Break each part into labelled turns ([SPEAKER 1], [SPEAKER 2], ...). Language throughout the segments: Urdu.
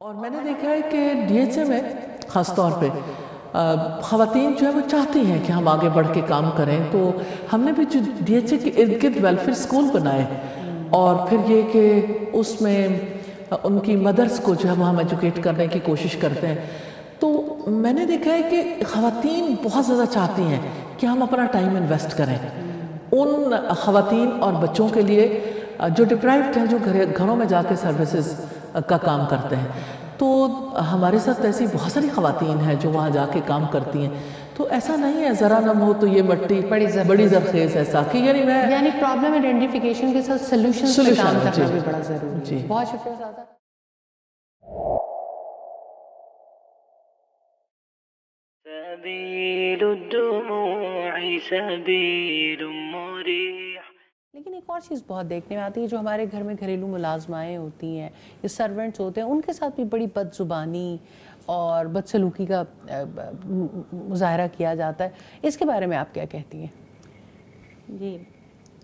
[SPEAKER 1] اور میں نے دیکھا ہے کہ ڈی ایچ اے میں خاص طور پہ خواتین جو ہے وہ چاہتی ہیں کہ ہم آگے بڑھ کے کام کریں، تو ہم نے بھی جو ڈی ایچ اے کے ارد گرد ویلفیئر اسکول بنائے، اور پھر یہ کہ اس میں ان کی مدرس کو جو ہے وہ ہم ایجوکیٹ کرنے کی کوشش کرتے ہیں۔ تو میں نے دیکھا ہے کہ خواتین بہت زیادہ چاہتی ہیں کہ ہم اپنا ٹائم انویسٹ کریں ان خواتین اور بچوں کے لیے جو ڈپرائیوڈ ہیں، جو گھروں میں جا کے سروسز کا کام کرتے ہیں۔ تو ہمارے ساتھ ایسی بہت ساری خواتین ہیں جو وہاں جا کے کام کرتی ہیں، تو ایسا نہیں ہے ذرا نم ہو تو یہ مٹی بڑی زرخیز ہے ساقی،
[SPEAKER 2] یعنی پرابلم آئیڈینٹیفیکیشن کے ساتھ سلوشنز پہ کام کرنا بھی بڑا ضروری ہے۔ بہت شکریہ سادہ۔
[SPEAKER 3] سبيل الدموع سبيل مريح۔
[SPEAKER 2] لیکن ایک اور چیز بہت دیکھنے میں آتی ہے، جو ہمارے گھر میں گھریلو ملازمائیں ہوتی ہیں یا سرونٹس ہوتے ہیں، ان کے ساتھ بھی بڑی بد زبانی اور بد سلوکی کا مظاہرہ کیا جاتا ہے۔ اس کے بارے میں آپ کیا کہتی ہیں؟
[SPEAKER 4] جی،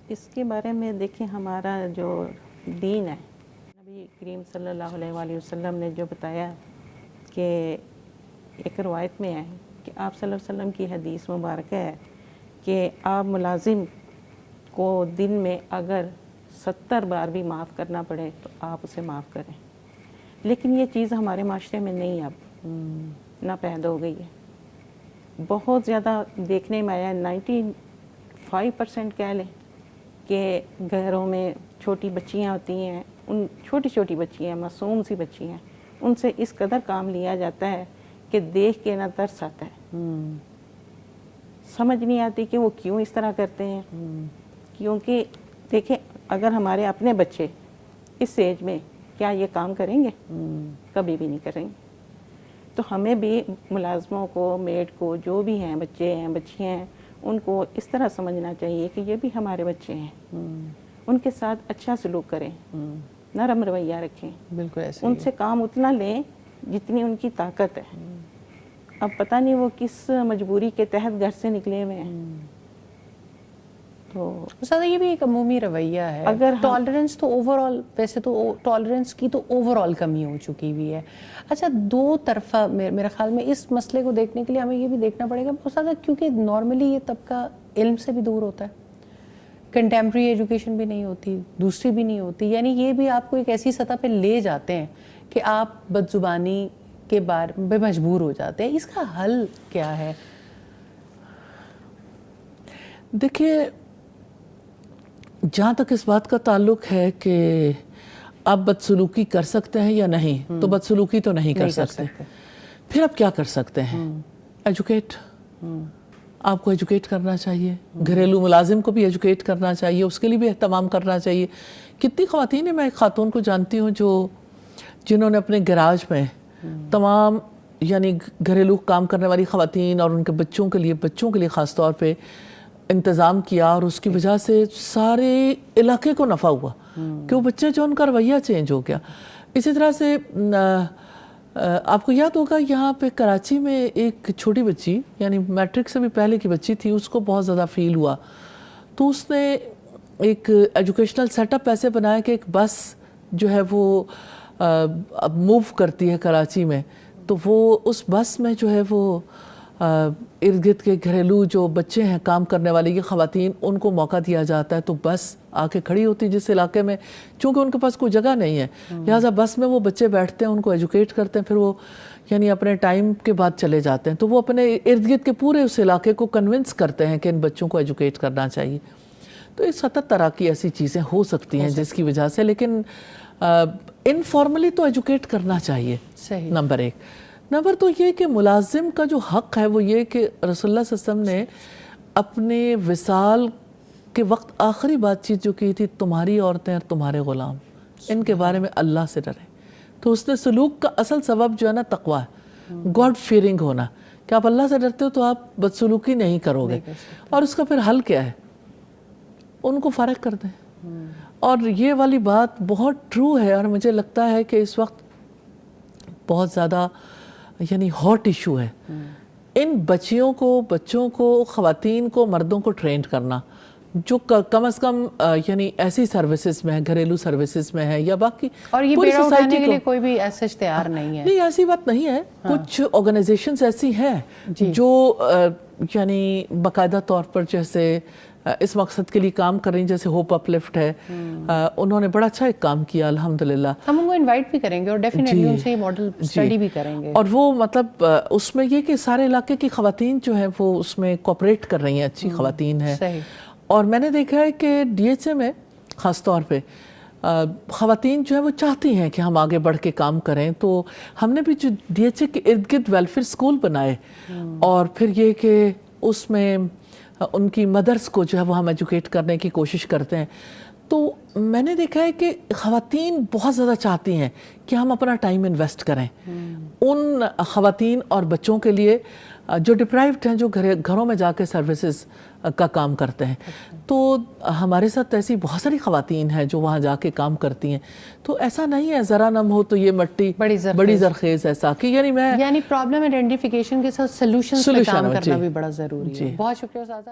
[SPEAKER 4] اس کے بارے میں دیکھیں، ہمارا جو دین ہے، نبی کریم صلی اللہ علیہ وآلہ وسلم نے جو بتایا کہ ایک روایت میں ہے کہ آپ صلی اللہ علیہ وسلم کی حدیث مبارکہ ہے کہ آپ ملازم کو دن میں اگر 70 بار بھی معاف کرنا پڑے تو آپ اسے معاف کریں، لیکن یہ چیز ہمارے معاشرے میں نہیں اب ناپید ہو گئی ہے۔ بہت زیادہ دیکھنے میں آیا، 95% کہہ لیں کہ گھروں میں چھوٹی بچیاں ہوتی ہیں، ان چھوٹی بچیاں، معصوم سی بچیاں، ان سے اس قدر کام لیا جاتا ہے کہ دیکھ کے نہ ترس آتا ہے۔ سمجھ نہیں آتی کہ وہ کیوں اس طرح کرتے ہیں، کیونکہ دیکھیں اگر ہمارے اپنے بچے اس ایج میں کیا یہ کام کریں گے؟ کبھی بھی نہیں کریں گے۔ تو ہمیں بھی ملازموں کو، میڈ کو، جو بھی ہیں، بچے ہیں، بچیاں ہیں، ان کو اس طرح سمجھنا چاہیے کہ یہ بھی ہمارے بچے ہیں، ان کے ساتھ اچھا سلوک کریں، نرم رویہ رکھیں،
[SPEAKER 2] بالکل ایسے
[SPEAKER 4] ان سے کام اتنا لیں جتنی ان کی طاقت ہے۔ اب پتہ نہیں وہ کس مجبوری کے تحت گھر سے نکلے ہوئے ہیں۔ تو
[SPEAKER 2] استاد یہ بھی ایک عمومی رویہ ہے،
[SPEAKER 4] اگر
[SPEAKER 2] ٹالرنس تو اوورآل، ویسے تو ٹالرنس کی تو اوورآل کمی ہو چکی ہوئی ہے۔ اچھا، دو طرفہ میرے خیال میں اس مسئلے کو دیکھنے کے لیے ہمیں یہ بھی دیکھنا پڑے گا استاد، کیونکہ نارملی یہ طبقہ علم سے بھی دور ہوتا ہے، کنٹمپریری ایجوکیشن بھی نہیں ہوتی، دوسری بھی نہیں ہوتی، یعنی یہ بھی آپ کو ایک ایسی سطح پہ لے جاتے ہیں کہ آپ بد زبانی کے بارے میں مجبور ہو جاتے ہیں۔ اس کا حل کیا ہے؟
[SPEAKER 1] دیکھیے، جہاں تک اس بات کا تعلق ہے کہ آپ بدسلوکی کر سکتے ہیں یا نہیں، تو بدسلوکی تو نہیں کر سکتے۔ پھر آپ کیا کر سکتے ہیں؟ ایجوکیٹ، آپ کو ایجوکیٹ کرنا چاہیے، گھریلو ملازم کو بھی ایجوکیٹ کرنا چاہیے، اس کے لیے بھی اہتمام کرنا چاہیے۔ کتنی خواتین ہیں، میں ایک خاتون کو جانتی ہوں جنہوں نے اپنے گراج میں تمام یعنی گھریلو کام کرنے والی خواتین اور ان کے بچوں کے لیے خاص طور پہ انتظام کیا، اور اس کی وجہ سے سارے علاقے کو نفع ہوا کہ وہ بچے جو ان کا رویہ چینج ہو گیا۔ اسی طرح سے آپ کو یاد ہوگا یہاں پہ کراچی میں ایک چھوٹی بچی، یعنی میٹرک سے بھی پہلے کی بچی تھی، اس کو بہت زیادہ فیل ہوا، تو اس نے ایک ایجوکیشنل سیٹ اپ ایسے بنایا کہ ایک بس جو ہے وہ اب موو کرتی ہے کراچی میں، تو وہ اس بس میں جو ہے وہ ارد گرد کے گھریلو جو بچے ہیں کام کرنے والے، یہ خواتین، ان کو موقع دیا جاتا ہے، تو بس آ کے کھڑی ہوتی جس علاقے میں، چونکہ ان کے پاس کوئی جگہ نہیں ہے، لہٰذا بس میں وہ بچے بیٹھتے ہیں، ان کو ایجوکیٹ کرتے ہیں، پھر وہ یعنی اپنے ٹائم کے بعد چلے جاتے ہیں، تو وہ اپنے ارد گرد کے پورے اس علاقے کو کنونس کرتے ہیں کہ ان بچوں کو ایجوکیٹ کرنا چاہیے۔ تو اس 70 طرح کی ایسی چیزیں ہو سکتی ہیں جس کی وجہ سے، لیکن انفارملی تو ایجوکیٹ کرنا چاہیے، نمبر 1۔ نمبر 2 یہ کہ ملازم کا جو حق ہے وہ یہ کہ رسول اللہ صلی اللہ علیہ وسلم نے اپنے وصال کے وقت آخری بات چیت جو کی تھی، تمہاری عورتیں اور تمہارے غلام، ان کے بارے میں اللہ سے ڈریں۔ تو اس نے سلوک کا اصل سبب جو ہے نا تقویٰ ہے، گاڈ فیئرنگ ہونا، کہ آپ اللہ سے ڈرتے ہو تو آپ بدسلوکی نہیں کرو گے۔ اور اس کا پھر حل کیا ہے؟ ان کو فارغ کر دیں۔ اور یہ والی بات بہت ٹرو ہے، اور مجھے لگتا ہے کہ اس وقت بہت زیادہ یعنی ہاٹ ایشو ہے ان بچیوں کو، بچوں کو، خواتین کو، مردوں کو ٹرینڈ کرنا۔ جو کم از کم یعنی ایسی سروسز میں ہے, گھریلو سروسز میں ہے یا باقی
[SPEAKER 2] اور یہ بیڑا اٹھانے کے لیے کوئی بھی ایسا تیار نہیں ہے.
[SPEAKER 1] نہیں, ایسی بات نہیں ہے. کچھ آرگنائزیشنز ایسی ہیں جو یعنی باقاعدہ طور پر جیسے اس مقصد کے لیے کام کر رہی ہیں, جیسے ہوپ اپ لفٹ ہے, انہوں نے بڑا اچھا ایک کام کیا الحمدللہ.
[SPEAKER 2] ہم ان کو انوائٹ بھی کریں گے اور ڈیفینیٹلی ان سے یہ ماڈل اسٹڈی بھی کریں گے.
[SPEAKER 1] اور وہ مطلب اس میں یہ کہ سارے علاقے کی خواتین جو ہیں وہ اس میں کوآپریٹ کر رہی ہیں, اچھی خواتین ہیں. اور میں نے دیکھا ہے کہ ڈی ایچ اے میں خاص طور پہ خواتین جو ہیں وہ چاہتی ہیں کہ ہم آگے بڑھ کے کام کریں. تو ہم نے بھی جو ڈی ایچ اے کے ارد گرد ویلفیئر اسکول بنائے, اور پھر یہ کہ اس میں ان کی مدرس کو جو ہے وہ ہم ایجوکیٹ کرنے کی کوشش کرتے ہیں. تو میں نے دیکھا ہے کہ خواتین بہت زیادہ چاہتی ہیں کہ ہم اپنا ٹائم انویسٹ کریں ان خواتین اور بچوں کے لیے جو ڈپرائیوڈ ہیں, جو گھروں میں جا کے سروسز کا کام کرتے ہیں. تو ہمارے ساتھ ایسی بہت ساری خواتین ہیں جو وہاں جا کے کام کرتی ہیں. تو ایسا نہیں ہے ذرا نم ہو تو یہ مٹی بڑی زرخیز ایسا کہ
[SPEAKER 2] یعنی پرابلم آئیڈینٹیفیکیشن کے ساتھ سولوشنز پہ کام کرنا بھی بڑا ضروری ہے. بہت شکریہ استاذہ.